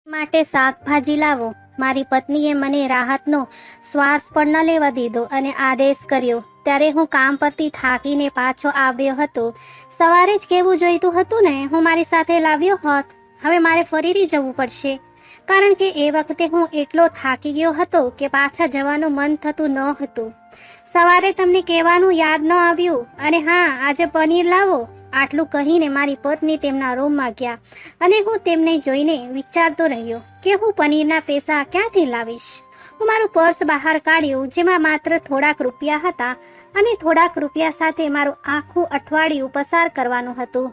માટે શાકભાજી લાવો. મારી પત્નીએ મને રાહતનો શ્વાસ પણ ન લેવા દીધો અને આદેશ કર્યો. ત્યારે હું કામ પરથી થાકીને પાછો આવ્યો હતો. સવારે જ કેવું જોઈતું હતું ને, હું મારી સાથે લાવ્યો હોત. હવે મારે ફરીથી જવું પડશે, કારણ કે એ વખતે હું એટલો થાકી ગયો હતો કે પાછા જવાનું મન થતું ન હતું. સવારે તમને કહેવાનું યાદ ન આવ્યું. અને હા, આજે પનીર લાવો. આટલું કહીને મારી પત્ની તેમના રૂમમાં ગયા અને હું તેમને જોઈને વિચારતો રહ્યો કે હું પનીરના પૈસા ક્યાંથી લાવીશ. હું મારું પર્સ બહાર કાઢ્યું, જેમાં માત્ર થોડાક રૂપિયા હતા અને થોડાક રૂપિયા સાથે મારું આખું અઠવાડિયું પસાર કરવાનું હતું.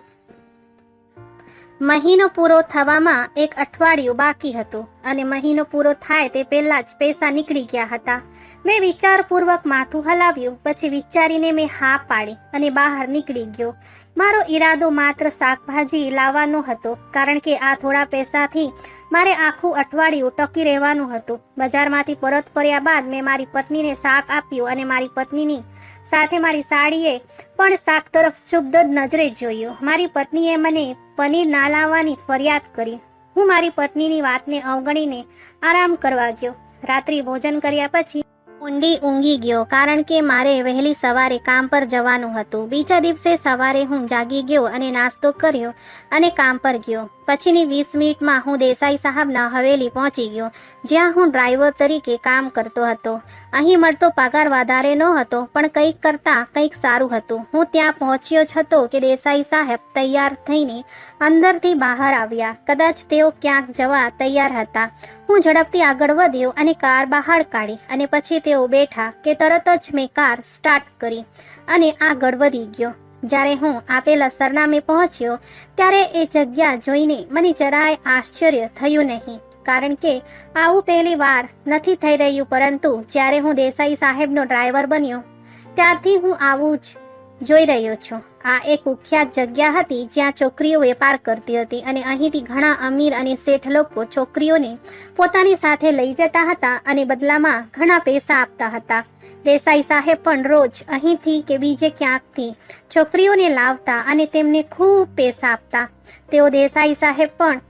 મહિનો પૂરો થવામાં એક અઠવાડિયું બાકી હતું અને મહિનો પૂરો થાય તે પહેલા જ પૈસા નીકળી ગયા હતા. મેં વિચારપૂર્વક માથું હલાવ્યું, પછી વિચારીને મેં હા પાડી અને બહાર નીકળી ગયો. મારો ઈરાદો માત્ર શાકભાજી લાવવાનો હતો, કારણ કે આ થોડા પૈસાથી મારે આખું અઠવાડિયું ટકી રહેવાનું હતું. બજારમાંથી પરત ફર્યા બાદ મેં મારી પત્નીને શાક આપ્યું અને મારી પત્નીની સાથે મારી સાડીએ પણ શાક તરફ શુભ નજરે જોયું. મારી પત્નીએ મને પનીર ના લાવવાની ફરિયાદ કરી. હું મારી પત્નીની વાતને અવગણીને આરામ કરવા ગયો. રાત્રિ ભોજન કર્યા પછી ઊંડી ઊંઘી ગયો, કારણ કે મારે વહેલી સવારે કામ પર જવાનું હતું. બીજા દિવસે સવારે હું જાગી ગયો અને નાસ્તો કર્યો અને કામ પર ગયો. પછીની 20 મિનિટમાં હું દેસાઈ સાહેબના હવેલી પહોંચી ગયો, જ્યાં હું ડ્રાઈવર તરીકે કામ કરતો હતો. અહીં મળતો પગાર વધારે ન હતો, પણ કંઈક કરતાં કંઈક સારું હતું. હું ત્યાં પહોંચ્યો જ હતો કે દેસાઈ સાહેબ તૈયાર થઈને અંદરથી બહાર આવ્યા. કદાચ તેઓ ક્યાંક જવા તૈયાર હતા. હું ઝડપથી આગળ વધ્યો અને કાર બહાર કાઢી અને પછી તેઓ બેઠા કે તરત જ મેં કાર સ્ટાર્ટ કરી અને આગળ વધી ગયો. જ્યારે હું આપેલા સરનામે પહોંચ્યો ત્યારે એ જગ્યા જોઈને મને જરાય આશ્ચર્ય થયું નહીં, કારણ કે આવું પહેલી વાર નથી થઈ રહ્યું. પરંતુ જ્યારે હું દેસાઈ સાહેબનો ડ્રાઈવર બન્યો ત્યારથી હું આવું જ જોઈ રહ્યો છું. આ એક કુખ્યાત જગ્યા હતી જ્યાં છોકરીઓ વેપાર કરતી હતી અને અહીંથી ઘણા અમીર અને શેઠ લોકો છોકરીઓને પોતાની સાથે લઈ જતા હતા અને બદલામાં ઘણા પૈસા આપતા હતા. દેસાઈ સાહેબ પણ રોજ અહીંથી કે બીજે ક્યાંકથી છોકરીઓને લાવતા અને તેમને ખૂબ પૈસા આપતા. તેઓ દેસાઈ સાહેબ પણ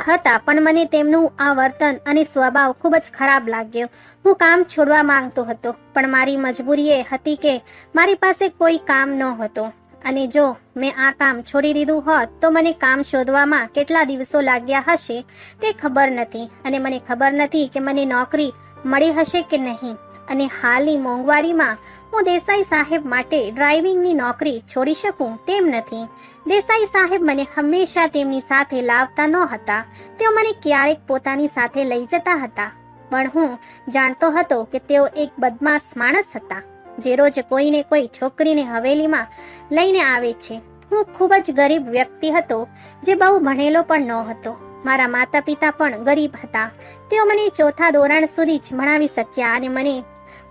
હતા, પણ મને તેમનું આ વર્તન અને સ્વભાવ ખૂબ જ ખરાબ લાગ્યો. હું કામ છોડવા માંગતો હતો, પણ મારી મજબૂરી એ હતી કે મારી પાસે કોઈ કામ ન હતો અને જો મેં આ કામ છોડી દીધું હોત તો મને કામ શોધવામાં કેટલા દિવસો લાગ્યા હશે તે ખબર નથી, અને મને ખબર નથી કે મને નોકરી મળી હશે કે નહીં. અને હાલની મોંઘવારીમાં હું દેસાઈ સાહેબ માટે ડ્રાઇવિંગની નોકરી છોડી શકું તેમ નથી. દેસાઈ સાહેબ મને હંમેશા તેમની સાથે લાવતા ન હતા. તેઓ મને ક્યારેક પોતાની સાથે લઈ જતા હતા, પણ હું જાણતો હતો કે તેઓ એક બદમાશ માણસ હતા, જે રોજ કોઈને કોઈ છોકરીને હવેલીમાં લઈને આવે છે. હું ખૂબ જ ગરીબ વ્યક્તિ હતો, જે બહુ ભણેલો પણ ન હતો. મારા માતા પિતા પણ ગરીબ હતા. તેઓ મને 4થા ધોરણ સુધી જ ભણાવી શક્યા અને મને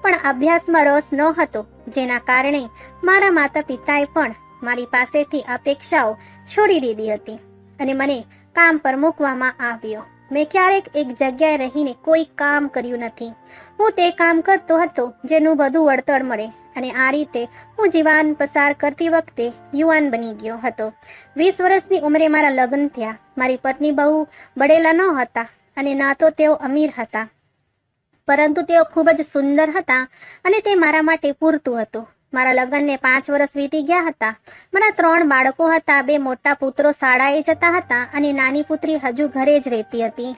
પણ અભ્યાસમાં રસ ન હતો, જેના કારણે મારા માતા પિતાએ પણ મારી પાસેથી અપેક્ષાઓ છોડી દીધી હતી અને મને કામ પર મૂકવામાં આવ્યો. મેં ક્યારેક એક જગ્યાએ રહીને કોઈ કામ કર્યું નથી. હું તે કામ કરતો હતો જેનું બધું વળતર મળે, અને આ રીતે હું જીવન પસાર કરતી વખતે યુવાન બની ગયો હતો. 20 વર્ષની ઉંમરે મારા લગ્ન થયા. મારી પત્ની બહુ બળેલા ન હતા અને ના તો તેઓ અમીર હતા, પરંતુ તેઓ ખૂબ જ સુંદર હતા અને તે મારા માટે પૂરતું હતું. મારા લગ્નને 5 વર્ષ વીતી ગયા હતા. મારા 3 બાળકો હતા. 2 મોટા પુત્રો શાળાએ જતા હતા અને નાની પુત્રી હજુ ઘરે જ રહેતી હતી.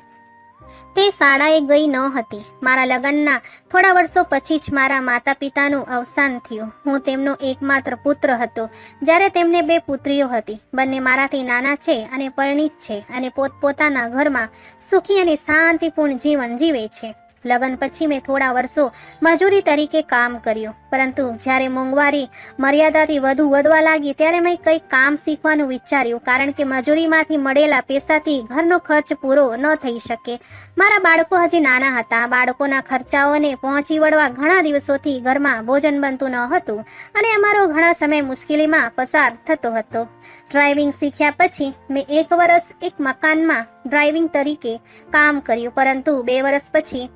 તે શાળાએ ગઈ ન હતી. મારા લગ્નના થોડા વર્ષો પછી જ મારા માતા પિતાનું અવસાન થયું. હું તેમનો એકમાત્ર પુત્ર હતો, જ્યારે તેમને 2 પુત્રીઓ હતી. બંને મારાથી નાના છે અને પરિણીત છે અને પોતપોતાના ઘરમાં સુખી અને શાંતિપૂર્ણ જીવન જીવે છે. લગ્ન પછી મેં થોડા વર્ષો મજૂરી તરીકે કામ કર્યું, પરંતુ જ્યારે મોંઘવારી મર્યાદાથી વધુ વધવા લાગી ત્યારે મેં કંઈક કામ શીખવાનું વિચાર્યું, કારણ કે મજૂરીમાંથી મળેલા પૈસાથી ઘરનો ખર્ચ પૂરો ન થઈ શકે. મારા બાળકો હજી નાના હતા. બાળકોના ખર્ચાઓને પહોંચી વળવા ઘણા દિવસોથી ઘરમાં ભોજન બનતું ન હતું અને અમારો ઘણા સમય મુશ્કેલીમાં પસાર થતો હતો. ડ્રાઇવિંગ શીખ્યા પછી મેં 1 વર્ષ એક મકાનમાં ડ્રાઇવિંગ તરીકે કામ કર્યું, પરંતુ 2 વર્ષ પછી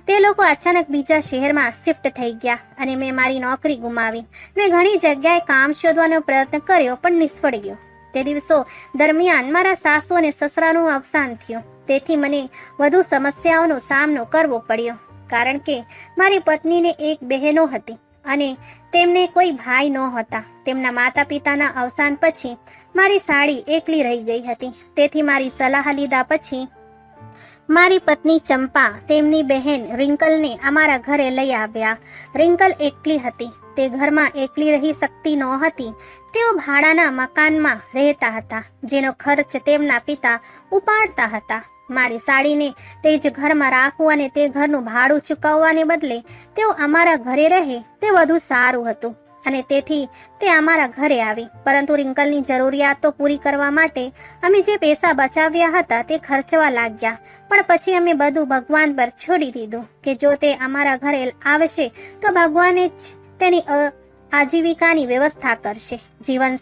તે લોકો અચાનક બીજા શહેરમાં શિફ્ટ થઈ ગયા અને મેં મારી નોકરી ગુમાવી. મેં ઘણી જગ્યાએ કામ શોધવાનો પ્રયત્ન કર્યો, પણ નિષ્ફળ ગયો. તે દિવસો દરમિયાન મારા સાસુ અને સસરાનું અવસાન થયું. તેથી મને વધુ સમસ્યાઓનો સામનો કરવો પડ્યો, કારણ કે મારી પત્નીને એક બહેનો હતી અને તેમને કોઈ ભાઈ નહોતા. તેમના માતા પિતાના અવસાન પછી મારી સાડી એકલી રહી ગઈ હતી. તેથી મારી સલાહ લીધા પછી મારી પત્ની ચંપા તેમની બહેન રિંકલને અમારા ઘરે લઈ આવ્યા. રિંકલ એકલી હતી. તે ઘરમાં એકલી રહી શકતી નહોતી. તેઓ ભાડાના મકાનમાં રહેતા હતા, જેનો ખર્ચ તેમના પિતા ઉપાડતા હતા. મારી સાડીને તે જ ઘરમાં રાખવું અને તે ઘરનું ભાડું ચૂકવવાને બદલે તેઓ અમારા ઘરે રહે તે વધુ સારું હતું, અને તેથી તે અમારા ઘરે આવી. પરંતુ રિંકલની જરૂરિયાતો પૂરી કરવા માટે અમે જે પૈસા બચાવ્યા હતા તે ખર્ચવા લાગ્યા. પણ પછી અમે બધું ભગવાન પર છોડી દીધું કે જો તે અમારા ઘરે આવશે તો ભગવાને જ તેની આજીવિકાની વ્યવસ્થા કરશે. જીવન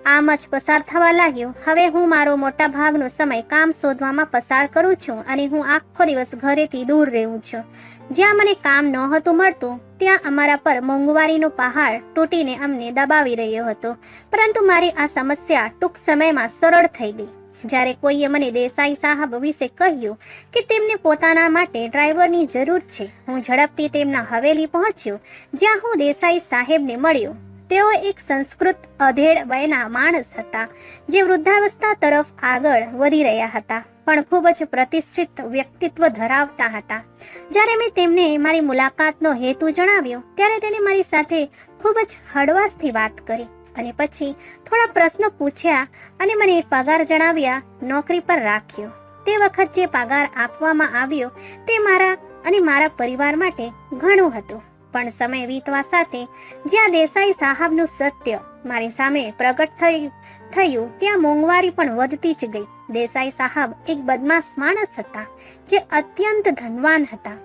આમ જ પસાર થવા લાગ્યું. હવે હું મારો મોટા ભાગનો સમય કામ શોધવામાં પસાર કરું છું અને હું આખો દિવસ ઘરેથી દૂર રહું છું. જ્યાં મને કામ નહોતું મળતું ત્યાં અમારા પર મોંઘવારીનો પહાડ તૂટીને અમને દબાવી રહ્યો હતો. પરંતુ મારી આ સમસ્યા ટૂંક સમયમાં સરળ થઈ ગઈ. જ્યારે કોઈએ મને દેસાઈ સાહેબ વિશે કહ્યું કે તેમને પોતાના માટે ડ્રાઈવરની જરૂર છે, હું ઝડપથી તેમના હવેલી પહોંચ્યો, જ્યાં હું દેસાઈ સાહેબને મળ્યો. તેઓ એક સંસ્કૃત અધેડ વયના માણસ હતા, જે વૃદ્ધાવસ્થા તરફ આગળ વધી રહ્યા હતા, પણ ખૂબ જ પ્રતિષ્ઠિત વ્યક્તિત્વ ધરાવતા હતા. જ્યારે મેં તેમને મારી મુલાકાતનો હેતુ જણાવ્યો ત્યારે તેને મારી સાથે ખૂબ જ હળવાશથી વાત કરી અને પછી થોડા પ્રશ્નો પૂછ્યા અને મને પગાર જણાવ્યા નોકરી પર રાખ્યો. તે વખત જે પગાર આપવામાં આવ્યો તે મારા અને મારા પરિવાર માટે ઘણું હતું. પણ સમય વીતવા સાથે જ્યાં દેસાઈ સાહેબનું સત્ય મારી સામે પ્રગટ થયું ત્યાં મોંઘવારી પણ વધતી જ ગઈ. દેસાઈ સાહેબ એક બદમાશ માણસ હતા, જે અત્યંત ધનવાન હતા.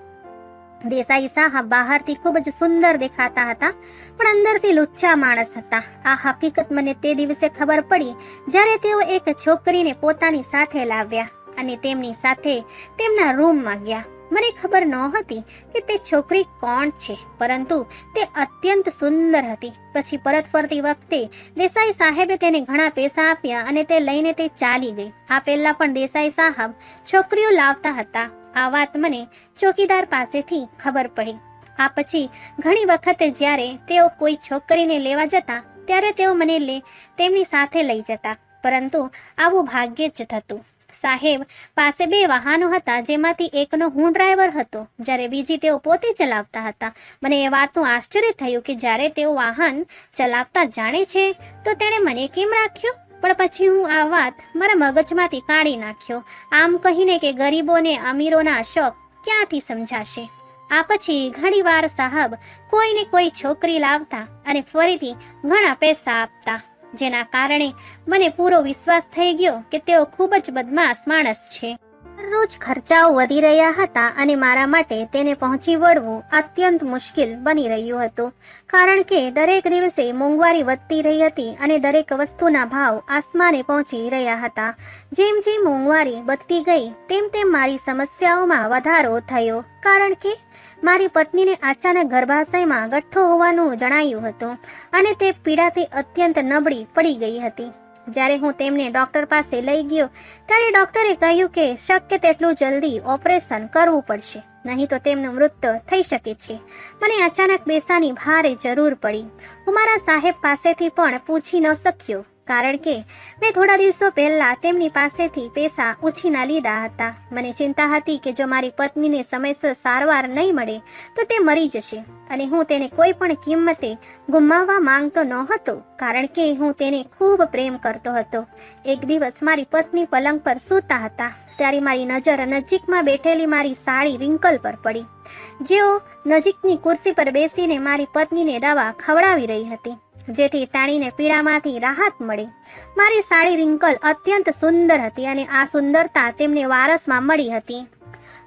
દેસાઈ સાહેબ બહારથી ખૂબ જ સુંદર દેખાતા હતા, પણ અંદરથી લુચ્ચા માણસ હતા. આ હકીકત મને તે દિવસે ખબર પડી જ્યારે તેઓ એક છોકરીને પોતાની સાથે લાવ્યા અને તેમની સાથે તેમના રૂમમાં ગયા. મને ખબર નહોતી કે તે છોકરી કોણ છે, પરંતુ તે અત્યંત સુંદર હતી. પછી પરત ફરતી વખતે દેસાઈ સાહેબે તેને ઘણા પૈસા આપ્યા અને તે લઈને તે ચાલી ગઈ. આ પહેલા પણ દેસાઈ સાહેબ છોકરીઓ લાવતા હતા. આ વાત મને ચોકીદાર પાસેથી ખબર પડી. આ પછી ઘણી વખતે જ્યારે તેઓ કોઈ છોકરીને લેવા જતા ત્યારે તેઓ મને તેમની સાથે લઈ જતા, પરંતુ આવું ભાગ્યે જ થતું. સાહેબ પાસે 2 વાહનો હતા, જેમાંથી એકનો હું ડ્રાઈવર હતો, જ્યારે બીજી તેઓ પોતે ચલાવતા હતા. મને એ વાતનું આશ્ચર્ય થયું કે જ્યારે તેઓ વાહન ચલાવતા જાણે છે તો તેણે મને કેમ રાખ્યો. પણ પછી હું આ વાત મારા મગજમાંથી કાઢી નાખ્યો, આમ કહીને કે ગરીબોને અમીરોના શોખ ક્યાંથી સમજાશે. આ પછી ઘણીવાર સાહેબ કોઈને કોઈ છોકરી લાવતા અને ફરીથી ઘણા પૈસા આપતા, જેના કારણે મને પૂરો વિશ્વાસ થઈ ગયો કે તેઓ ખૂબ જ બદમાશ માણસ છે. દરરોજ ખર્ચાઓ વધી રહ્યા હતા અને મારા માટે તેને પહોંચી વળવું અત્યંત મુશ્કેલ બની રહ્યું હતું, કારણ કે દરેક દિવસે મોંઘવારી વધતી રહી હતી અને દરેક વસ્તુના ભાવ આસમાને પહોંચી રહ્યા હતા. જેમ જેમ મોંઘવારી વધતી ગઈ તેમ તેમ મારી સમસ્યાઓમાં વધારો થયો, કારણ કે મારી પત્નીને અચાનક ગર્ભાશયમાં ગઠ્ઠો હોવાનું જણાયું હતું અને તે પીડાથી અત્યંત નબળી પડી ગઈ હતી. જ્યારે હું તેમને ડૉક્ટર પાસે લઈ ગયો ત્યારે ડૉક્ટરે કહ્યું કે શક્ય તેટલું જલ્દી ઓપરેશન કરવું પડશે, નહીં તો તેમનું મૃત્યુ થઈ શકે છે. મને અચાનક પૈસાની ભારે જરૂર પડી. હું મારા સાહેબ પાસેથી પણ પૂછી ન શક્યો, કારણ કે મેં થોડા દિવસો પહેલા તેમની પાસેથી પૈસા ઉછીના લીધા હતા. મને ચિંતા હતી કે જો મારી પત્નીને સમયસર સારવાર નહીં મળે તો તે મરી જશે, અને હું તેને કોઈ પણ કિંમતે ગુમાવવા માંગતો નહોતો, કારણ કે હું તેને ખૂબ પ્રેમ કરતો હતો. એક દિવસ મારી પત્ની પલંગ પર સૂતા હતા ત્યારે મારી નજર નજીકમાં બેઠેલી મારી સાળી રિંકલ પર પડી, જેઓ નજીકની ખુરશી પર બેસીને મારી પત્નીને દવા ખવડાવી રહી હતી, જેથી તાણીને પીડામાંથી રાહત મળે. મારી સાળી રિંકલ અત્યંત સુંદર હતી અને આ સુંદરતા તેમને વારસમાં મળી હતી.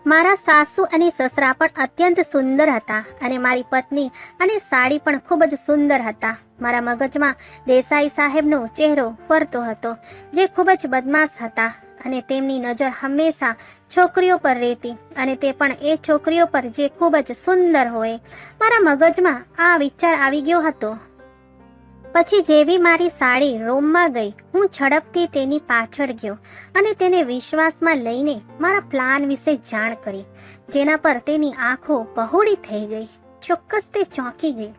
મારા સાસુ અને સસરા પણ અત્યંત સુંદર હતા અને મારી પત્ની અને સાડી પણ ખૂબ જ સુંદર હતા. મારા મગજમાં દેસાઈ સાહેબનો ચહેરો ફરતો હતો, જે ખૂબ જ બદમાશ હતા અને તેમની નજર હંમેશા છોકરીઓ પર રહેતી, અને તે પણ એ છોકરીઓ પર જે ખૂબ જ સુંદર હોય. મારા મગજમાં આ વિચાર આવી ગયો હતો પછી જેવી મારી સાડી રૂમમાં ગઈ, હું ઝડપથી તેની પાછળ ગયો અને તેને વિશ્વાસમાં લઈને મારા પ્લાન વિશે જાણ કરી, જેના પર તેની આંખો પહોળી થઈ ગઈ. ચોક્કસ તે ચોંકી ગઈ.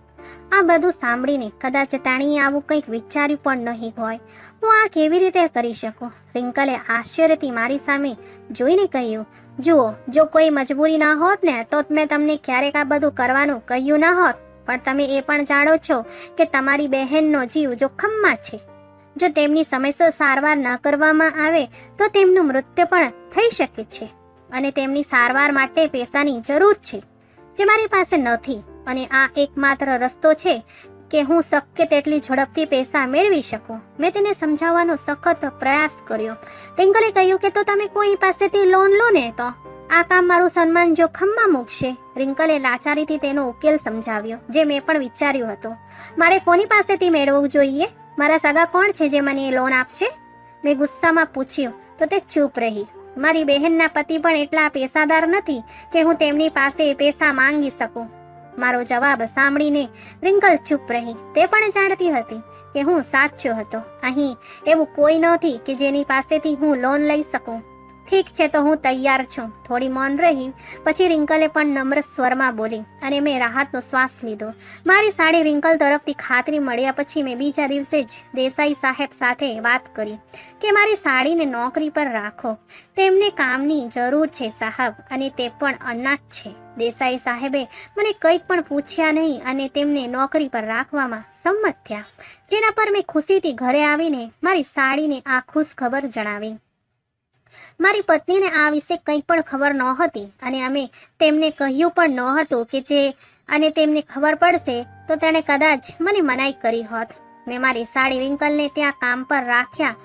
આ બધું સાંભળીને કદાચ તેણીએ આવું કંઈક વિચાર્યું પણ નહીં હોય. હું આ કેવી રીતે કરી શકું? રિંકલે આશ્ચર્યથી મારી સામે જોઈને કહ્યું, જુઓ, જો કોઈ મજબૂરી ના હોત ને તો મેં તમને ક્યારેક આ બધું કરવાનું કહ્યું ના હોત, પણ તમે એ પણ જાણો છો કે તમારી બહેનનો જીવ જોખમમાં છે. જો તેમની સમયસર સારવાર ન કરવામાં આવે તો તેમનું મૃત્યુ પણ થઈ શકે છે અને તેમની સારવાર માટે પૈસાની જરૂર છે, જે મારી પાસે નથી. અને આ એકમાત્ર રસ્તો છે કે હું શક્ય તેટલી ઝડપથી પૈસા મેળવી શકું. મેં તેને સમજાવવાનો સખત પ્રયાસ કર્યો. રિંકલે કહ્યું કે તો તમે કોઈ પાસેથી લોન લો ને, તો આ કામ મારું સન્માન જોખમમાં મૂકશે. રિંકલે લાચારીથી તેનો ઉકેલ સમજાવ્યો, જે મેં પણ વિચાર્યું હતું. મારે કોની પાસેથી મેળવવું જોઈએ? મારા સગા કોણ છે જે મને લોન આપશે? મેં ગુસ્સામાં પૂછ્યું તો તે ચૂપ રહી. મારી બહેનના પતિ પણ એટલા પેશાદાર નથી કે હું તેમની પાસે પૈસા માંગી શકું. મારો જવાબ સાંભળીને રિંકલ ચૂપ રહી. તે પણ જાણતી હતી કે હું સાચો હતો. અહીં એવું કોઈ નથી કે જેની પાસેથી હું લોન લઈ શકું. ઠીક છે, તો હું તૈયાર છું. થોડી મૌન રહી. પછી રિંકલે પણ નમ્ર સ્વરમાં બોલી અને મેં રાહતનો શ્વાસ લીધો. મારી સાડી રિંકલ તરફથી ખાતરી મળ્યા પછી મેં બીજા દિવસે જ દેસાઈ સાહેબ સાથે વાત કરી કે મારી સાડીને નોકરી પર રાખો. તેમને કામની જરૂર છે સાહેબ, અને તે પણ અનાથ છે. દેસાઈ સાહેબે મને કંઈક પણ પૂછ્યા નહીં અને તેમને નોકરી પર રાખવામાં સંમત થયા, જેના પર મેં ખુશીથી ઘરે આવીને મારી સાડીને આ ખુશ ખબર જણાવી. મારી પત્નીને આ વિશે કંઈ પણ ખબર નહોતી અને અમે તેમને કહ્યું પણ નહોતું કે જે અને તેમને ખબર પડશે તો તેણે કદાચ મને મનાઈ કરી હોત. મેં મારી સાડી રિંકલને ત્યાં કામ પર રાખ્યા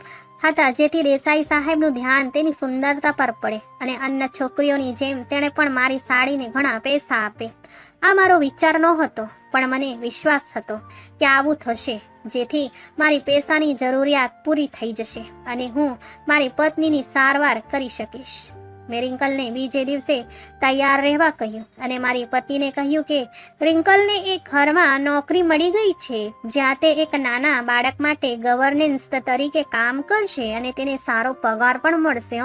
હતા, જેથી દેસાઈ સાહેબનું ધ્યાન તેની સુંદરતા પર પડે અને અન્ય છોકરીઓની જેમ તેણે પણ મારી સાડીને ઘણા પૈસા આપે. આ મારો વિચાર નહોતો, પણ મને વિશ્વાસ હતો કે આવું થશે, જેથી મારી પૈસાની જરૂરિયાત પૂરી થઈ જશે અને હું મારી પત્નીની સારવાર કરી શકીશ. મેં રિંકલને બીજે દિવસે તૈયાર રહેવા કહ્યું અને મારી પત્નીને કહ્યું કે રિંકલને એક ઘરમાં નોકરી મળી ગઈ છે, જ્યાં તે એક નાના બાળક માટે ગવર્નન્સ તરીકે કામ કરશે અને તેને સારો પગાર પણ મળશે.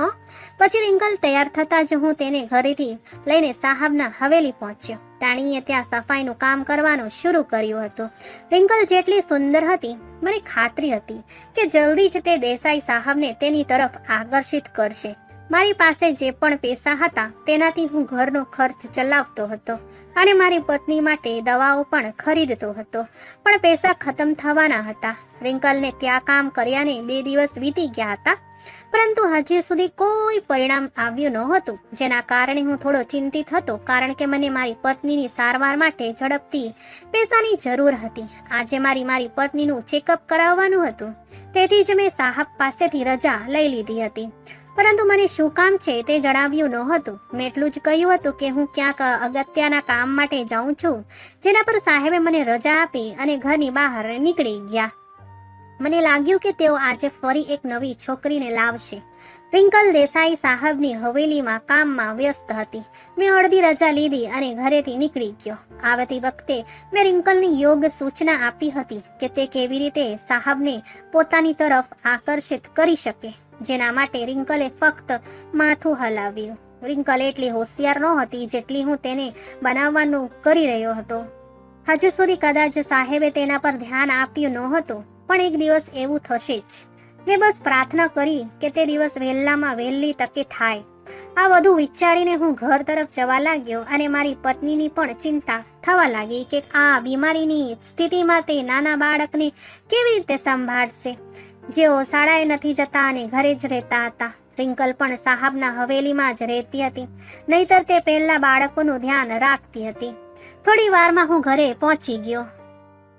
પછી રિંકલ તૈયાર થતાં જ હું તેને ઘરેથી લઈને સાહેબના હવેલી પહોંચ્યો. તેણીએ ત્યાં સફાઈનું કામ કરવાનું શરૂ કર્યું હતું. રિંકલ જેટલી સુંદર હતી, મને ખાતરી હતી કે જલ્દી જ તે દેસાઈ સાહેબને તેની તરફ આકર્ષિત કરશે. મારી પાસે જે પણ પૈસા હતા તેનાથી હું ઘરનો ખર્ચ ચલાવતો હતો અને મારી પત્ની માટે દવાઓ પણ ખરીદતો હતો, પણ પૈસા ખતમ થવાના હતા. રિંકલને ત્યાં કામ કર્યાને 2 દિવસ વીતી ગયા હતા, પરંતુ હજી સુધી કોઈ પરિણામ આવ્યું નહોતું, જેના કારણે હું થોડો ચિંતિત હતો, કારણ કે મને મારી પત્નીની સારવાર માટે ઝડપથી પૈસાની જરૂર હતી. આજે મારી પત્નીનું ચેકઅપ કરાવવાનું હતું, તેથી જ મેં સાહેબ પાસેથી રજા લઈ લીધી હતી. પરંતુ મને શું કામ છે તે જણાવ્યું નહોતું. મેં એટલું જ કહ્યું હતું કે હું ક્યાંક અગત્યના કામ માટે જાઉં છું, જેના પર સાહેબે મને રજા આપી અને ઘરની બહાર નીકળી ગયા. મને લાગ્યું કે તેઓ આજે ફરી એક નવી છોકરીને લાવશે. રિંકલ દેસાઈ સાહેબની હવેલીમાં કામમાં વ્યસ્ત હતી. મેં અડધી રજા લીધી અને ઘરેથી નીકળી ગયો. આવતી વખતે મેં રિંકલને યોગ્ય સૂચના આપી હતી કે તે કેવી રીતે સાહેબને પોતાની તરફ આકર્ષિત કરી શકે, જેના માટે રિંકલે ફક્ત માથું હલાવ્યું. રિંકલ એટલી હોશિયાર નહોતી જેટલી હું તેને બનાવવાનું કરી રહ્યો હતો. હજુ સુધી કદાચ સાહેબે તેના પર ધ્યાન આપ્યું નહોતું, પણ એક દિવસ એવું થશે જ. મેં બસ પ્રાર્થના કરી કે તે દિવસ વહેલામાં વહેલી તકે થાય. આ બધું વિચારીને હું ઘર તરફ જવા લાગ્યો અને મારી પત્નીની પણ ચિંતા થવા લાગી કે આ બીમારીની સ્થિતિમાં તે નાના બાળકને કેવી રીતે સંભાળશે, જેઓ શાળાએ નથી જતા અને ઘરે જ રહેતા હતા. રિંકલ પણ સાહેબના હવેલીમાં જ રહેતી હતી, નહીતર તે પહેલા બાળકોનું ધ્યાન રાખતી હતી. થોડી વારમાં હું ઘરે પહોંચી ગયો.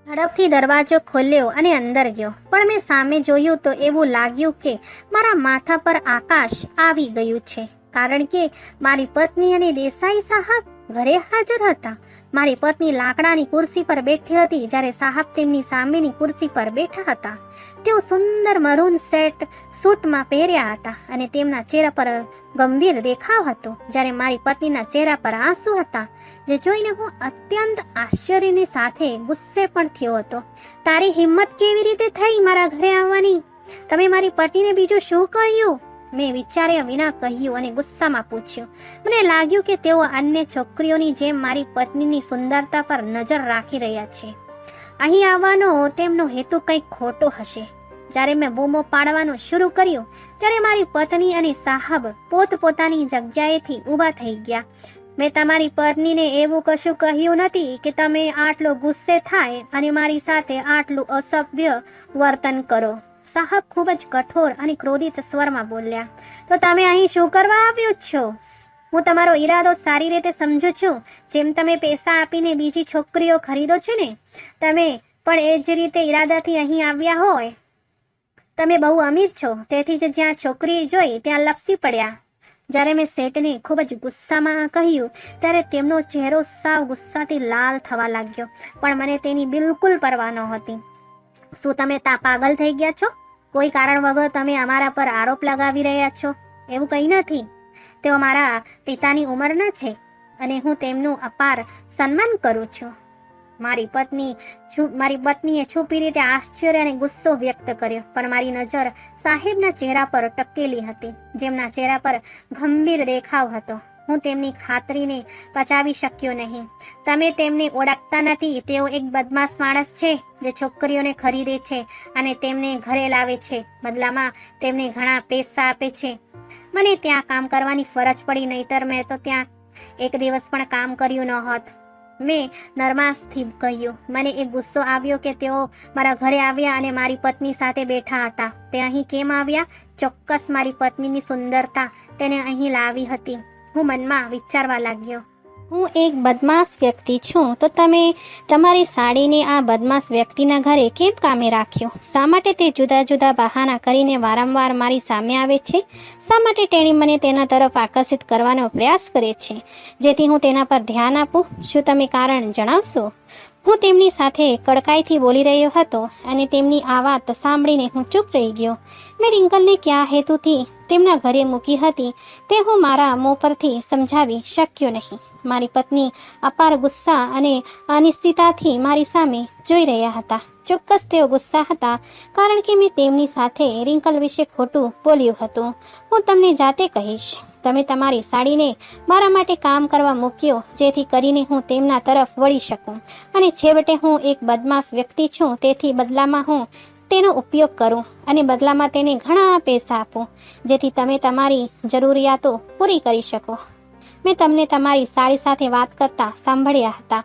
ઝડપથી દરવાજો ખોલ્યો અને અંદર ગયો, પણ મેં સામે જોયું તો એવું લાગ્યું કે મારા માથા પર આકાશ આવી ગયું છે, કારણ કે મારી પત્ની અને દેસાઈ સાહેબ ઘરે હાજર હતા. મારી પત્ની લાકડાની ખુરશી પર બેઠી હતી, જ્યારે સાહબ તેમની સામેની ખુરશી પર બેઠા હતા. તેઓ સુંદર મરૂન સૂટમાં પહેર્યા હતા અને તેમના ચહેરા પર ગંભીર દેખાવ હતો, જ્યારે મારી પત્નીના ચહેરા પર આંસુ હતા, જે જોઈને હું અત્યંત આશ્ચર્યની સાથે ગુસ્સે પણ થયો હતો. તારી હિંમત કેવી રીતે થઈ મારા ઘરે આવવાની? તમે મારી પત્નીને બીજું શું કહ્યું? મેં વિચાર્યા વિના કહ્યું અને ગુસ્સામાં પૂછ્યું. મને લાગ્યું કે તેઓ અન્ય છોકરીઓની જેમ મારી પત્નીની સુંદરતા પર નજર રાખી રહ્યા છે. અહીં આવવાનો તેમનો હેતુ કંઈક ખોટો હશે. જ્યારે મેં બૂમો પાડવાનું શરૂ કર્યું ત્યારે મારી પત્ની અને સાહબ પોતપોતાની જગ્યાએથી ઊભા થઈ ગયા. મેં તમારી પત્નીને એવું કશું કહ્યું નથી કે તમે આટલો ગુસ્સે થાય અને મારી સાથે આટલું અસભ્ય વર્તન કરો. સાહબ ખૂબ જ કઠોર અને ક્રોધિત સ્વરમાં બોલ્યા. તો તમે અહીં શું કરવા આવ્યો છો? હું તમારો ઈરાદો સારી રીતે સમજુ છું. જેમ તમે પૈસા આપીને બીજી છોકરીઓ ખરીદો છો ને, તમે પણ એ જ રીતે ઈરાદાથી અહીં આવ્યા હોય. તમે બહુ અમીર છો, તેથી જ જ્યાં છોકરી જોઈ ત્યાં લપસી પડ્યા. જ્યારે મેં શેઠને ખૂબ જ ગુસ્સામાં કહ્યું ત્યારે તેમનો ચહેરો સાવ ગુસ્સાથી લાલ થવા લાગ્યો, પણ મને તેની બિલકુલ પરવા નહોતી. શું તમે પાગલ થઈ ગયા છો? કોઈ કારણ વગર તમે અમારા પર આરોપ લગાવી રહ્યા છો. એવું કંઈ નથી. તેઓ મારા પિતાની ઉંમરના છે અને હું તેમનું અપાર સન્માન કરું છું. મારી પત્નીએ છુપી રીતે આશ્ચર્ય અને ગુસ્સો વ્યક્ત કર્યો, પણ મારી નજર સાહેબના ચહેરા પર ટકેલી હતી, જેમના ચહેરા પર ગંભીર દેખાવ હતો. હું તેમની ખાતરીને પચાવી શક્યો નહીં. તમે તેમને ઓળખતા નથી. તેઓ એક બદમાશ માણસ છે જે છોકરીઓને ખરીદે છે અને તેમને ઘરે લાવે છે. બદલામાં તેમને ઘણા પૈસા આપે છે. મને ત્યાં કામ કરવાની ફરજ પડી, નહીતર મેં તો ત્યાં એક દિવસ પણ કામ કર્યું ન હોત. મેં નરમાશથી કહ્યું. મને એક ગુસ્સો આવ્યો કે તેઓ મારા ઘરે આવ્યા અને મારી પત્ની સાથે બેઠા હતા. તે અહીં કેમ આવ્યા? ચોક્કસ મારી પત્નીની સુંદરતા તેને અહીં લાવી હતી. હું મનમાં વિચારવા લાગ્યો, હું એક બદમાશ વ્યક્તિ છું, તો તમે તમારી સાડીને આ બદમાશ વ્યક્તિના ઘરે કેમ કામે રાખ્યો? શા માટે તે જુદા જુદા બહાના કરીને વારંવાર મારી સામે આવે છે? શા માટે તેણી મને તેના તરફ આકર્ષિત કરવાનો પ્રયાસ કરે છે, જેથી હું તેના પર ધ્યાન આપું? શું તમે કારણ જણાવશો? હું તેમની સાથે કડકાઈથી બોલી રહ્યો હતો અને તેમની આ વાત સાંભળીને હું ચૂપ રહી ગયો. મેં રિંકલને કયા હેતુથી તેમના ઘરે મૂકી હતી તે હું મારા મોં પરથી સમજાવી શક્યો નહીં. મારી પત્ની અપાર ગુસ્સા અને અનિશ્ચિતતાથી મારી સામે જોઈ રહ્યા હતા. ચોક્કસ તેઓ ગુસ્સા હતા, કારણ કે મેં તેમની સાથે રિંકલ વિશે ખોટું બોલ્યું હતું. હું તમને જાતે કહીશ. તમે તમારી સાડીને મારા માટે કામ કરવા મૂક્યો, જેથી કરીને હું તેમના તરફ વળી શકું, અને છેવટે હું એક બદમાશ વ્યક્તિ છું, તેથી બદલામાં હું તેનો ઉપયોગ કરું અને બદલામાં તેને ઘણા પૈસા આપું, જેથી તમે તમારી જરૂરિયાતો પૂરી કરી શકો. મેં તમને તમારી સાડી સાથે વાત કરતા સાંભળ્યા હતા.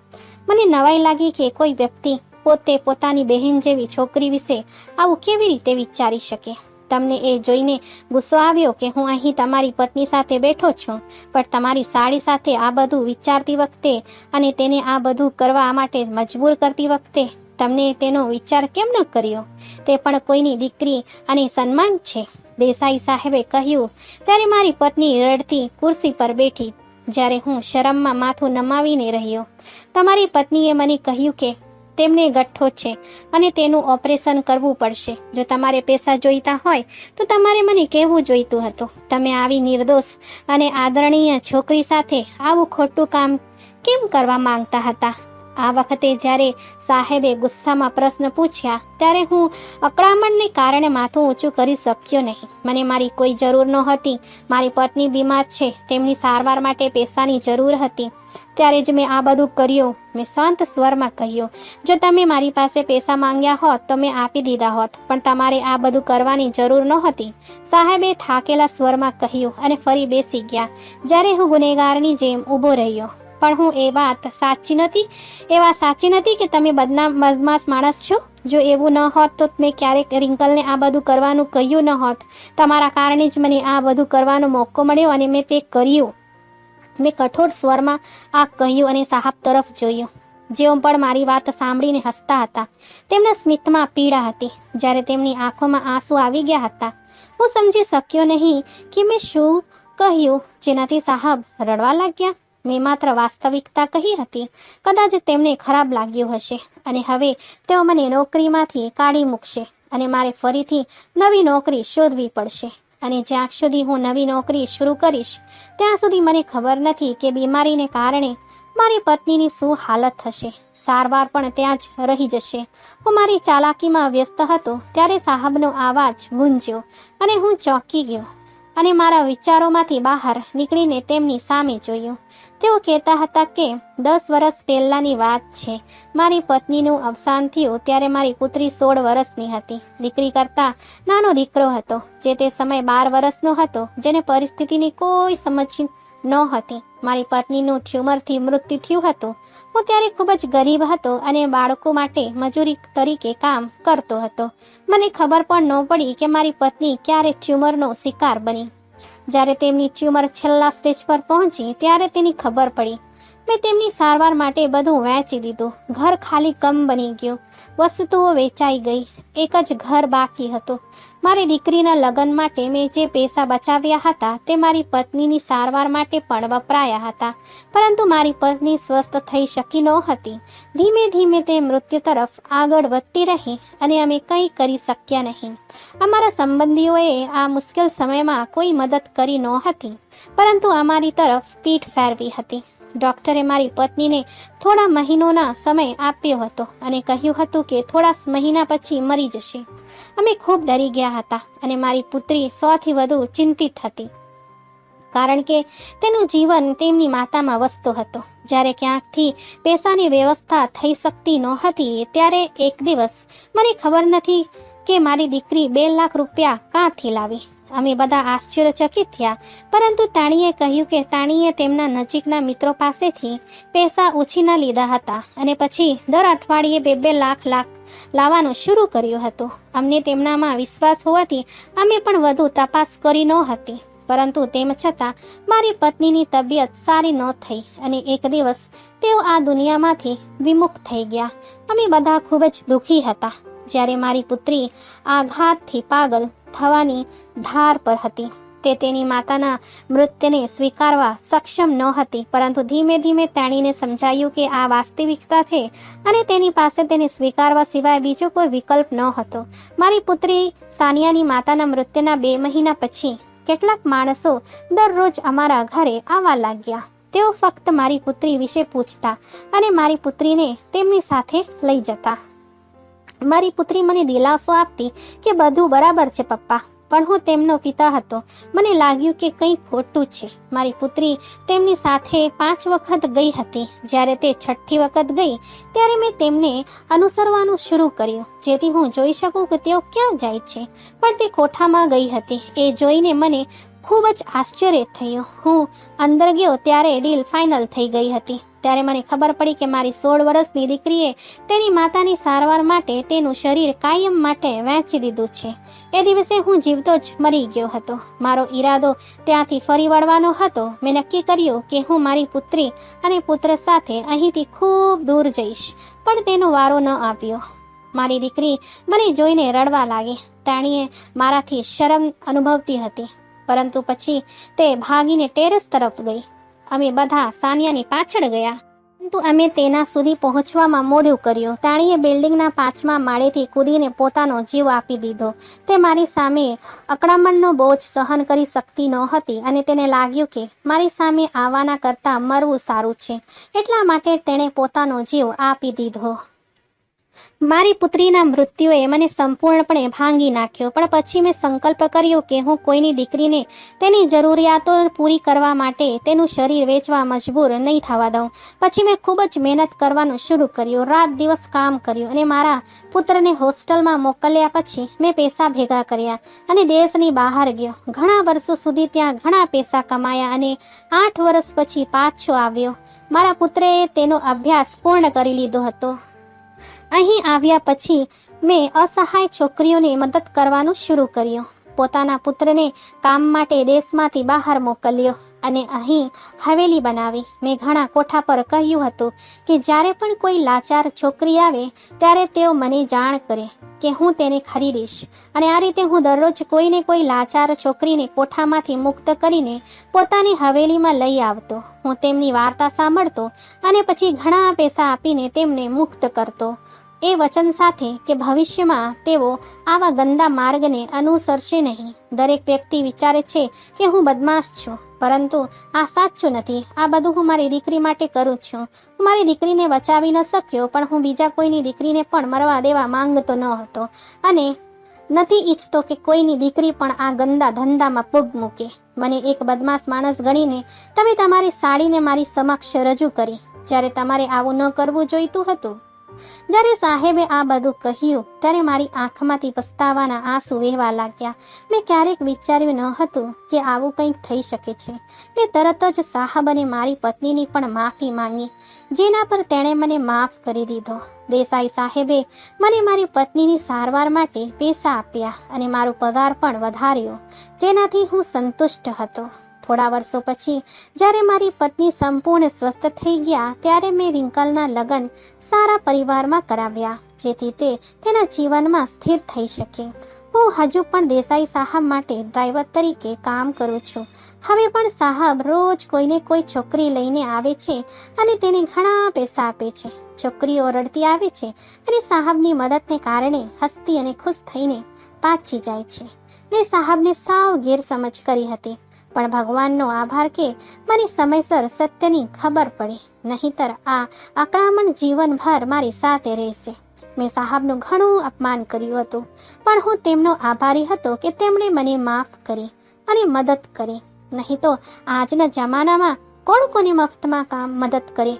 મને નવાઈ લાગી કે કોઈ વ્યક્તિ પોતે પોતાની બહેન જેવી છોકરી વિશે આવું કેવી રીતે વિચારી શકે. તમને એ જોઈને ગુસ્સો આવ્યો કે હું અહીં તમારી પત્ની સાથે બેઠો છું, પણ તમારી સાડી સાથે આ બધું વિચારતી વખતે અને તેને આ બધું કરવા માટે મજબૂર કરતી વખતે તમને તેનો વિચાર કેમ ન કર્યો? તે પણ કોઈની દીકરી અને સન્માન છે. દેસાઈ સાહેબે કહ્યું ત્યારે મારી પત્ની રડતી ખુરશી પર બેઠી, જ્યારે હું શરમમાં માથું નમાવીને રહ્યો. તમારી પત્નીએ મને કહ્યું કે તેમને ગઠ્ઠો છે અને તેનું ઓપરેશન કરવું પડશે. જો તમારે પૈસા જોઈતા હોય તો તમારે મને કહેવું જોઈતું હતું. તમે આવી નિર્દોષ અને આદરણીય છોકરી સાથે આવું ખોટું કામ કેમ કરવા માંગતા હતા? આ વખતે જ્યારે સાહેબે ગુસ્સામાં પ્રશ્ન પૂછ્યા ત્યારે હું અકળામણને કારણે માથું ઊંચું કરી શક્યો નહીં. મને મારી કોઈ જરૂર નહોતી. મારી પત્ની બીમાર છે, તેમની સારવાર માટે પૈસાની જરૂર હતી. ત્યારે જ મેં આ બધું કર્યું. મેં શાંત સ્વરમાં કહ્યું, જો તમે મારી પાસે પૈસા માંગ્યા હોત તો મેં આપી દીધા હોત, પણ તમારે આ બધું કરવાની જરૂર નહોતી. સાહેબે થાકેલા સ્વરમાં કહ્યું અને ફરી બેસી ગયા, જ્યારે હું ગુનેગારની જેમ ઊભો રહ્યો. પણ હું એ વાત સાચી નથી કે તમે બદમાશ માણસ છો. જો એવું ન હોત તો મેં ક્યારેક રિંકલને આ બધું કરવાનું કહ્યું ન હોત. તમારા કારણે જ મને આ બધું કરવાનો મોકો મળ્યો અને મેં તે કર્યું. મેં કઠોર સ્વરમાં આ કહ્યું અને સાહબ તરફ જોયું, જેઓ પણ મારી વાત સાંભળીને હસતા હતા. તેમના સ્મિતમાં પીડા હતી, જ્યારે તેમની આંખોમાં આંસુ આવી ગયા હતા. હું સમજી શક્યો નહીં કે મેં શું કહ્યું જેનાથી સાહબ રડવા લાગ્યા. મેં માત્ર વાસ્તવિકતા કહી હતી. કદાચ તેમને ખરાબ લાગ્યું હશે અને હવે તેઓ મને નોકરીમાંથી કાઢી મૂકશે અને મારે ફરીથી નવી નોકરી શોધવી પડશે. અને જ્યાં સુધી હું નવી નોકરી શરૂ કરીશ ત્યાં સુધી મને ખબર નથી કે બીમારીને કારણે મારી પત્નીની શું હાલત થશે. સારવાર પણ ત્યાં જ રહી જશે. હું મારી ચાલાકીમાં વ્યસ્ત હતો ત્યારે સાહેબનો અવાજ ગુંજ્યો અને હું ચોંકી ગયો અને મારા વિચારોમાંથી બહાર નીકળીને તેમની સામે જોયું. તેઓ કહેતા હતા કે 10 વર્ષ પહેલાંની વાત છે. મારી પત્નીનું અવસાન થયું ત્યારે મારી પુત્રી 16 વર્ષની હતી. દીકરી કરતાં નાનો દીકરો હતો જે તે સમયે 12 વર્ષનો હતો, જેને પરિસ્થિતિની કોઈ સમજ નહોતી. મારી પત્નીનું ટ્યુમરથી મૃત્યુ થયું હતું. હું ત્યારે ખૂબ જ ગરીબ હતો અને બાળકો માટે મજૂરી તરીકે કામ કરતો હતો. મને ખબર પણ ન પડી કે મારી પત્ની ક્યારે ટ્યુમરનો શિકાર બની. જ્યારે તેમની ટ્યુમર છેલ્લા સ્ટેજ પર પહોંચી ત્યારે તેની ખબર પડી. મેં તેમની સારવાર માટે બધું વેચી દીધું. ઘર ખાલી કમ બની ગયું. વસ્તુઓ વેચાઈ ગઈ. એક જ ઘર બાકી હતું. મારી દીકરીના લગ્ન માટે મેં જે પૈસા બચાવ્યા હતા તે મારી પત્નીની સારવાર માટે પણ વપરાયા હતા. પરંતુ મારી પત્ની સ્વસ્થ થઈ શકી નહોતી. ધીમે ધીમે તે મૃત્યુ તરફ આગળ વધતી રહી અને અમે કંઈ કરી શક્યા નહીં. અમારા સંબંધીઓએ આ મુશ્કેલ સમયમાં કોઈ મદદ કરી નહોતી, પરંતુ અમારી તરફ પીઠ ફેરવી હતી. ડૉક્ટરે મારી પત્નીને થોડા મહિનોના સમય આપ્યો હતો અને કહ્યું હતું કે થોડા મહિના પછી મરી જશે. અમે ખૂબ ડરી ગયા હતા અને મારી પુત્રી સૌથી વધુ ચિંતિત હતી, કારણ કે તેનું જીવન તેમની માતામાં વસતો હતો. જ્યારે ક્યાંકથી પૈસાની વ્યવસ્થા થઈ શકતી નહોતી ત્યારે એક દિવસ મને ખબર નથી કે મારી દીકરી 2 લાખ રૂપિયા ક્યાંથી લાવી. અમે બધા આશ્ચર્યચકિત થયા, પરંતુ તાણીએ કહ્યું કે તાણીએ તેમના નજીકના મિત્રો પાસેથી પૈસા ઉછીના લીધા હતા અને પછી દર અઠવાડિયે 2-2 લાખ લાવવાનું શરૂ કર્યું હતું. અમને તેમનામાં વિશ્વાસ હોવાથી અમે પણ વધુ તપાસ કરી નહોતી, પરંતુ તેમ છતાં મારી પત્નીની તબિયત સારી ન થઈ અને એક દિવસ તેઓ આ દુનિયામાંથી વિમુખ થઈ ગયા. અમે બધા ખૂબ જ દુઃખી હતા. જ્યારે મારી પુત્રી આઘાતથી પાગલ થવાની ધાર પર હતી. તે તેની માતાના મૃત્યુને સ્વીકારવા સક્ષમ નહોતી, પરંતુ ધીમે ધીમે તેણીને સમજાયું કે આ વાસ્તવિકતા છે અને તેની પાસે તેને સ્વીકારવા સિવાય બીજો કોઈ વિકલ્પ ન હતો. મારી પુત્રી સાનિયાની માતાના મૃત્યુના 2 મહિના પછી કેટલાક માણસો દરરોજ અમારા ઘરે આવવા લાગ્યા. તેઓ ફક્ત મારી પુત્રી વિશે પૂછતા અને મારી પુત્રીને તેમની સાથે લઈ જતા. મારી પુત્રી મને દિલાસો આપતી કે બધું બરાબર છે પપ્પા, પણ હું તેમનો પિતા હતો. મને લાગ્યું કે કંઈ ખોટું છે. મારી પુત્રી તેમની સાથે 5 વખત ગઈ હતી. જ્યારે તે 6ઠ્ઠી વખત ગઈ ત્યારે મેં તેમને અનુસરવાનું શરૂ કર્યું, જેથી હું જોઈ શકું કે તેઓ ક્યાં જાય છે. પણ તે કોઠામાં ગઈ હતી. એ જોઈને મને ખૂબ જ આશ્ચર્ય થયું. હું અંદર ગયો ત્યારે ડીલ ફાઇનલ થઈ ગઈ હતી. ત્યારે મને ખબર પડી કે મારી 16 વર્ષની દીકરીએ તેની માતાની સારવાર માટે તેનું શરીર કાયમ માટે વેચી દીધું છે. એ દિવસે હું જીવતો જ મરી ગયો હતો. મારો ઈરાદો ત્યાંથી ફરી વળવાનો હતો. મેં નક્કી કર્યું કે હું મારી પુત્રી અને પુત્ર સાથે અહીંથી ખૂબ દૂર જઈશ, પણ તેનો વારો ન આવ્યો. મારી દીકરી મને જોઈને રડવા લાગી. તેણીએ મારાથી શરમ અનુભવતી હતી, પરંતુ પછી તે ભાગીને ટેરેસ તરફ ગઈ. અમે બધા સાનિયાની પાછળ ગયા, પરંતુ અમે તેના સુધી પહોંચવામાં મોડું કર્યું. તેણીએ બિલ્ડિંગના 5મા માળેથી કૂદીને પોતાનો જીવ આપી દીધો. તે મારી સામે અકળામણનો બોજ સહન કરી શકતી નહોતી અને તેને લાગ્યું કે મારી સામે આવવાના કરતાં મરવું સારું છે. એટલા માટે તેણે પોતાનો જીવ આપી દીધો. મારી પુત્રીના મૃત્યુએ મને સંપૂર્ણપણે ભાંગી નાખ્યો, પણ પછી મેં સંકલ્પ કર્યો કે હું કોઈની દીકરીને તેની જરૂરિયાતો પૂરી કરવા માટે તેનું શરીર વેચવા મજબૂર નહીં થવા દઉં. પછી મેં ખૂબ જ મહેનત કરવાનું શરૂ કર્યું. રાત દિવસ કામ કર્યું અને મારા પુત્રને હોસ્ટેલમાં મોકલ્યા. પછી મેં પૈસા ભેગા કર્યા અને દેશની બહાર ગયો. ઘણા વર્ષો સુધી ત્યાં ઘણા પૈસા કમાયા અને 8 વર્ષ પછી પાછો આવ્યો. મારા પુત્રએ તેનો અભ્યાસ પૂર્ણ કરી લીધો હતો. અહીં આવ્યા પછી મેં અસહાય છોકરીઓને મદદ કરવાનું શરૂ કર્યું. પોતાના પુત્રને કામ માટે દેશમાંથી બહાર મોકલ્યો અને અહીં હવેલી બનાવી. મેં ઘણા કોઠા પર કહ્યું હતું કે જ્યારે પણ કોઈ લાચાર છોકરી આવે ત્યારે તેઓ મને જાણ કરે કે હું તેને ખરીદીશ. અને આ રીતે હું દરરોજ કોઈને કોઈ લાચાર છોકરીને કોઠામાંથી મુક્ત કરીને પોતાની હવેલીમાં લઈ આવતો. હું તેમની વાર્તા સાંભળતો અને પછી ઘણા પૈસા આપીને તેમને મુક્ત કરતો, એ વચન સાથે કે ભવિષ્યમાં તેઓ આવા ગંદા માર્ગને અનુસરશે નહીં. દરેક વ્યક્તિ વિચારે છે કે હું બદમાશ છું, પરંતુ આ સાચું નથી. આ બધું હું મારી દીકરી માટે કરું છું. હું મારી દીકરીને બચાવી ન શક્યો, પણ હું બીજા કોઈની દીકરીને પણ મરવા દેવા માંગતો ન હતો અને નથી ઈચ્છતો કે કોઈની દીકરી પણ આ ગંદા ધંધામાં પગ મૂકે. મને એક બદમાશ માણસ ગણીને તમે તમારી સાડીને મારી સમક્ષ રજૂ કરી, જ્યારે તમારે આવું ન કરવું જોઈતું હતું. જ્યારે સાહેબે આ બધું કહ્યું ત્યારે મારી આંખમાંથી પસ્તાવાના આંસુ વહેવા લાગ્યા. મેં ક્યારેક વિચાર્યું ન હતું કે આવું કંઈક થઈ શકે છે. મેં તરત જ સાહેબ અને મારી પત્નીની પણ માફી માંગી, જેના પર તેણે મને માફ કરી દીધો. દેસાઈ સાહેબે મને મારી પત્નીની સારવાર માટે પૈસા આપ્યા અને મારો પગાર પણ વધાર્યો, જેનાથી હું સંતુષ્ટ હતો. થોડા વર્ષો પછી જ્યારે મારી પત્ની સંપૂર્ણ સ્વસ્થ થઈ ગયા ત્યારે મેં રિંકલના લગ્ન સારા પરિવારમાં કરાવ્યા, જેથી તે તેના જીવનમાં સ્થિર થઈ શકે. હું હજુ પણ દેસાઈ સાહેબ માટે ડ્રાઈવર તરીકે કામ કરું છું. હવે પણ સાહેબ રોજ કોઈને કોઈ છોકરી લઈને આવે છે અને તેને ઘણા પૈસા આપે છે. છોકરીઓ રડતી આવે છે અને સાહેબની મદદને કારણે હસતી અને ખુશ થઈને પાછી જાય છે. મેં સાહેબને સાવ ગેરસમજ કરી હતી, પણ ભગવાનનો આભાર કે મને સમયસર સત્યની ખબર પડી, નહીંતર આ આક્રમણ જીવનભર મારી સાથે રહેશે. મેં સાહેબનું ઘણું અપમાન કર્યું હતું, પણ હું તેમનો આભારી હતો કે તેમણે મને માફ કરી અને મદદ કરી. નહીં તો આજના જમાનામાં કોણ કોને મફતમાં મદદ કરે?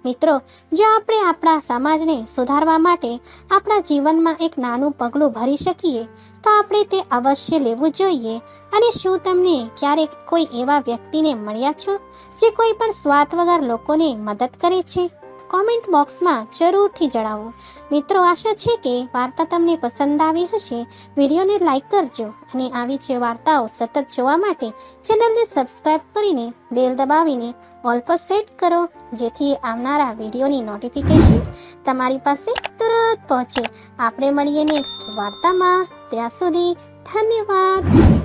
મિત્રો, જો આપણે આપણા સમાજને સુધારવા માટે આપણા જીવનમાં એક નાનું પગલું ભરી શકીએ તો આપણે તે અવશ્ય લેવું જોઈએ. અને શું તમને ક્યારેક કોઈ એવા વ્યક્તિને મળ્યા છો જે કોઈ પણ સ્વાર્થ વગર લોકોને મદદ કરે છે? કોમેન્ટ બોક્સમાં જરૂરથી જણાવો. મિત્રો, આશા છે કે વાર્તા તમને પસંદ આવી હશે. વિડીયોને લાઈક કરજો અને આવી જ વાર્તાઓ સતત જોવા માટે ચેનલને સબસ્ક્રાઈબ કરીને બેલ દબાવીને ઓલ પર સેટ કરો, જેથી આવનારા વિડીયોની નોટિફિકેશન તમારી પાસે તરત પહોંચે. આપણે મળીએ નેક્સ્ટ વાર્તામાં. ત્યાં સુધી ધન્યવાદ.